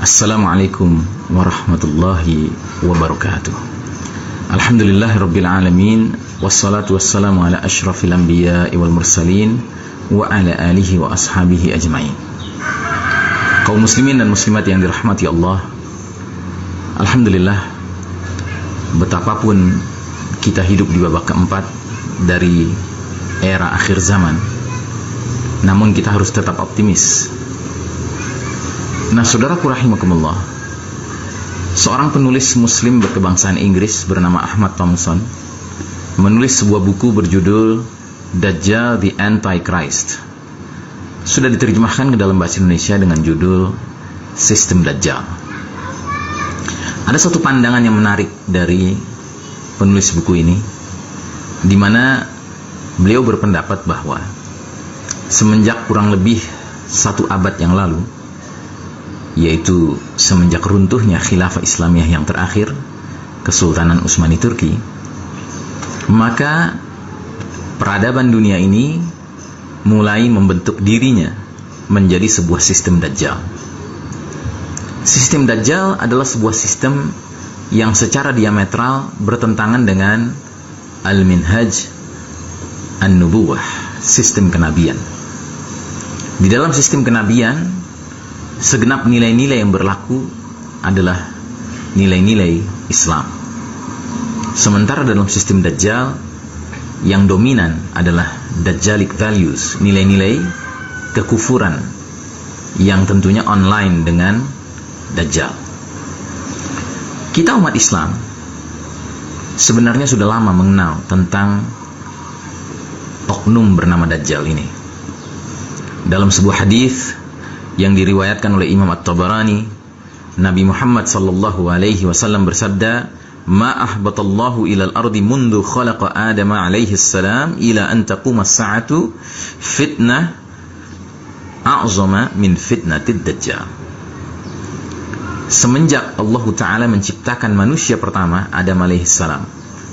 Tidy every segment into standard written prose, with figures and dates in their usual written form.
Assalamualaikum warahmatullahi wabarakatuh. Alhamdulillahirabbil alamin, wassalatu wassalamu ala asyrafil anbiya'i wal mursalin wa ala alihi wa ashabihi ajmain. Kaum muslimin dan muslimat yang dirahmati Allah, alhamdulillah, betapapun kita hidup di babak keempat dari era akhir zaman, namun kita harus tetap optimis. Nah, saudaraku rahimakumullah, seorang penulis muslim berkebangsaan Inggris bernama Ahmad Thompson menulis sebuah buku berjudul Dajjal the Antichrist. Sudah diterjemahkan ke dalam bahasa Indonesia dengan judul Sistem Dajjal. Ada satu pandangan yang menarik dari penulis buku ini, di mana beliau berpendapat bahwa semenjak kurang lebih 1 abad yang lalu, yaitu semenjak runtuhnya khilafah Islamiyah yang terakhir, Kesultanan Utsmani Turki, maka peradaban dunia ini mulai membentuk dirinya menjadi sebuah sistem Dajjal. Sistem Dajjal adalah sebuah sistem yang secara diametral bertentangan dengan Al-Minhaj An-Nubuwah, sistem kenabian. Di dalam sistem kenabian, segenap nilai-nilai yang berlaku adalah nilai-nilai Islam. Sementara dalam sistem Dajjal, yang dominan adalah Dajjalic values, nilai-nilai kekufuran yang tentunya online dengan Dajjal. Kita umat Islam sebenarnya sudah lama mengenal tentang oknum bernama Dajjal ini. Dalam sebuah hadis yang diriwayatkan oleh Imam At-Tabarani, Nabi Muhammad sallallahu alaihi wasallam bersabda, "Ma ahbatallahu ilal ardi mundu khalaqa Adam alaihi salam ila an taquma as-sa'atu fitnah a'zama min fitnatid Dajjal." Semenjak Allah Ta'ala menciptakan manusia pertama, Adam alaihi salam,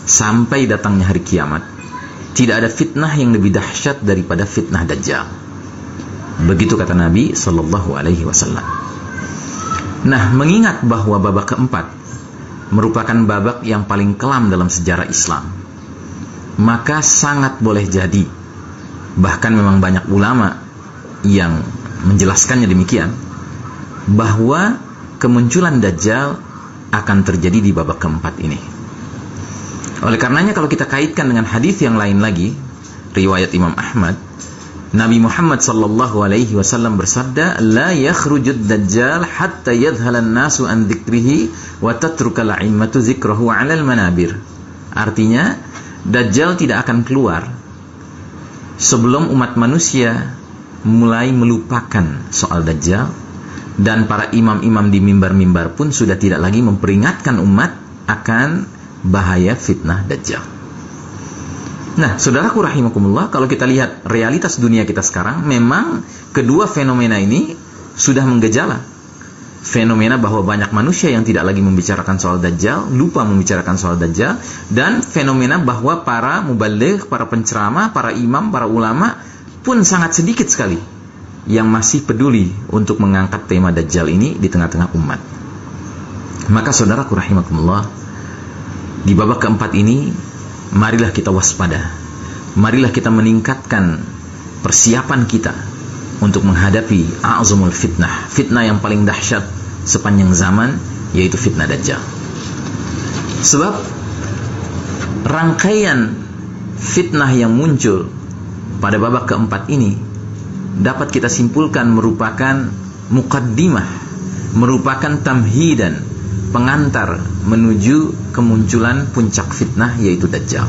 sampai datangnya hari kiamat, tidak ada fitnah yang lebih dahsyat daripada fitnah Dajjal. Begitu kata Nabi Sallallahu Alaihi Wasallam. Nah, mengingat bahwa babak keempat merupakan babak yang paling kelam dalam sejarah Islam, maka sangat boleh jadi, bahkan memang banyak ulama yang menjelaskannya demikian, bahwa kemunculan Dajjal akan terjadi di babak keempat ini. Oleh karenanya, kalau kita kaitkan dengan hadis yang lain lagi, riwayat Imam Ahmad, Nabi Muhammad sallallahu alaihi wasallam bersabda, "La yakhrujud Dajjal hatta yadhhala an-nasu an dzikrihi wa tatruka al-a'immatu dzikrahu 'ala al-manabir." Artinya, Dajjal tidak akan keluar sebelum umat manusia mulai melupakan soal Dajjal, dan para imam-imam di mimbar-mimbar pun sudah tidak lagi memperingatkan umat akan bahaya fitnah Dajjal. Nah, saudaraku rahimakumullah, kalau kita lihat realitas dunia kita sekarang, memang kedua fenomena ini sudah menggejala. Fenomena bahwa banyak manusia yang tidak lagi membicarakan soal Dajjal, lupa membicarakan soal Dajjal, dan fenomena bahwa para mubaligh, para penceramah, para imam, para ulama pun sangat sedikit sekali yang masih peduli untuk mengangkat tema Dajjal ini di tengah-tengah umat. Maka saudaraku rahimakumullah, di babak keempat ini, marilah kita waspada. Marilah kita meningkatkan persiapan kita untuk menghadapi a'zamul fitnah, fitnah yang paling dahsyat sepanjang zaman, yaitu fitnah Dajjal. Sebab rangkaian fitnah yang muncul pada babak keempat ini dapat kita simpulkan merupakan muqaddimah, merupakan tamhidan, pengantar menuju kemunculan puncak fitnah, yaitu Dajjal.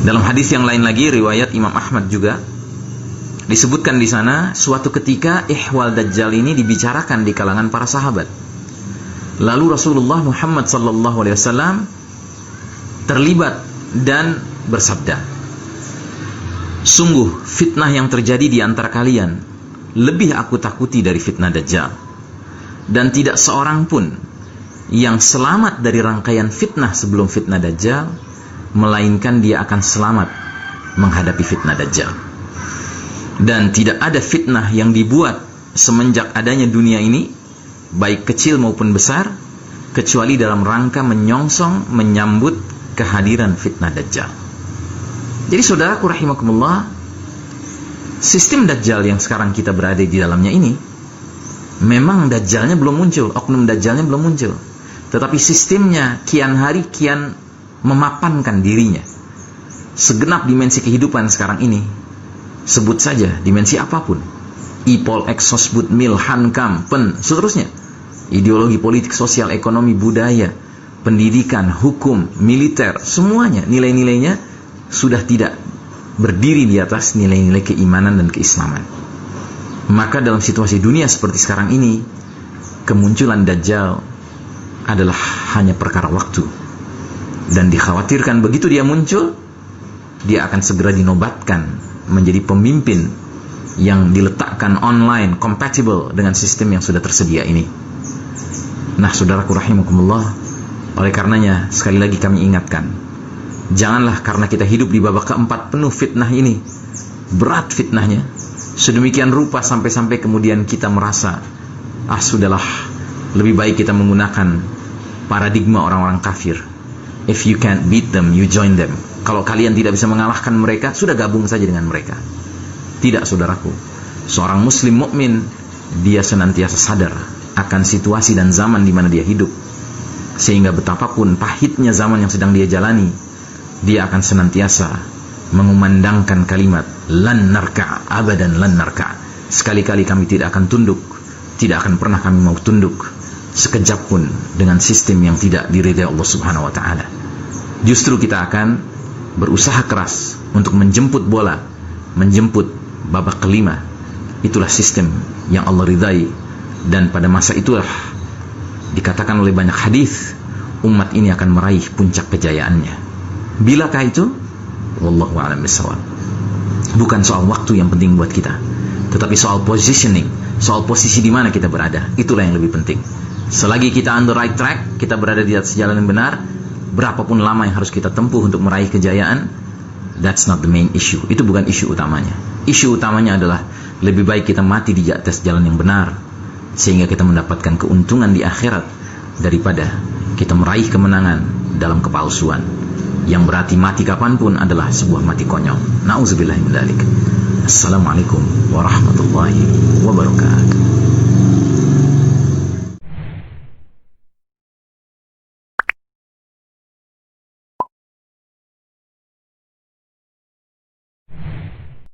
Dalam hadis yang lain lagi, riwayat Imam Ahmad juga, disebutkan di sana, suatu ketika ihwal Dajjal ini dibicarakan di kalangan para sahabat. Lalu Rasulullah Muhammad SAW terlibat dan bersabda, "Sungguh fitnah yang terjadi di antara kalian lebih aku takuti dari fitnah Dajjal, dan tidak seorang pun yang selamat dari rangkaian fitnah sebelum fitnah Dajjal, melainkan dia akan selamat menghadapi fitnah Dajjal. Dan tidak ada fitnah yang dibuat semenjak adanya dunia ini baik kecil maupun besar, kecuali dalam rangka menyongsong, menyambut kehadiran fitnah Dajjal. Jadi saudaraku rahimakumullah, sistem Dajjal yang sekarang kita berada di dalamnya ini, memang Dajjalnya belum muncul, oknum Dajjalnya belum muncul, tetapi sistemnya kian hari kian memapankan dirinya. Segenap dimensi kehidupan sekarang ini, sebut saja dimensi apapun, Ipol, Exosbud, Mil, Hankam, Pen, seterusnya, ideologi politik, sosial, ekonomi, budaya, pendidikan, hukum, militer, semuanya nilai-nilainya sudah tidak berdiri di atas nilai-nilai keimanan dan keislaman. Maka dalam situasi dunia seperti sekarang ini, kemunculan Dajjal adalah hanya perkara waktu. Dan dikhawatirkan begitu dia muncul, dia akan segera dinobatkan menjadi pemimpin yang diletakkan online, compatible dengan sistem yang sudah tersedia ini. Nah, saudaraku rahimakumullah, oleh karenanya sekali lagi kami ingatkan, janganlah karena kita hidup di babak keempat penuh fitnah ini, berat fitnahnya, sedemikian rupa sampai-sampai kemudian kita merasa, sudahlah, lebih baik kita menggunakan paradigma orang-orang kafir. If you can't beat them, you join them. Kalau kalian tidak bisa mengalahkan mereka, sudah gabung saja dengan mereka. Tidak, saudaraku. Seorang muslim mukmin, dia senantiasa sadar akan situasi dan zaman di mana dia hidup, sehingga betapapun pahitnya zaman yang sedang dia jalani, dia akan senantiasa mengumandangkan kalimat lan narka, abadan lan narka. Sekali-kali kami tidak akan tunduk, tidak akan pernah kami mau tunduk sekejap pun dengan sistem yang tidak diridai Allah Subhanahu wa taala. Justru kita akan berusaha keras untuk menjemput bola, menjemput babak kelima. Itulah sistem yang Allah ridai, dan pada masa itulah dikatakan oleh banyak hadis, umat ini akan meraih puncak kejayaannya. Bilakah itu? Wallahu a'lam bishawab. Bukan soal waktu yang penting buat kita, tetapi soal positioning, soal posisi di mana kita berada. Itulah yang lebih penting. Selagi kita on the right track, kita berada di atas jalan yang benar, berapapun lama yang harus kita tempuh untuk meraih kejayaan, that's not the main issue. Itu bukan isu utamanya. Isu utamanya adalah lebih baik kita mati di atas jalan yang benar, sehingga kita mendapatkan keuntungan di akhirat, daripada kita meraih kemenangan dalam kepalsuan, yang berarti mati kapanpun adalah sebuah mati konyol. Na'udzubillahi min dzalik. Assalamualaikum warahmatullahi wabarakatuh.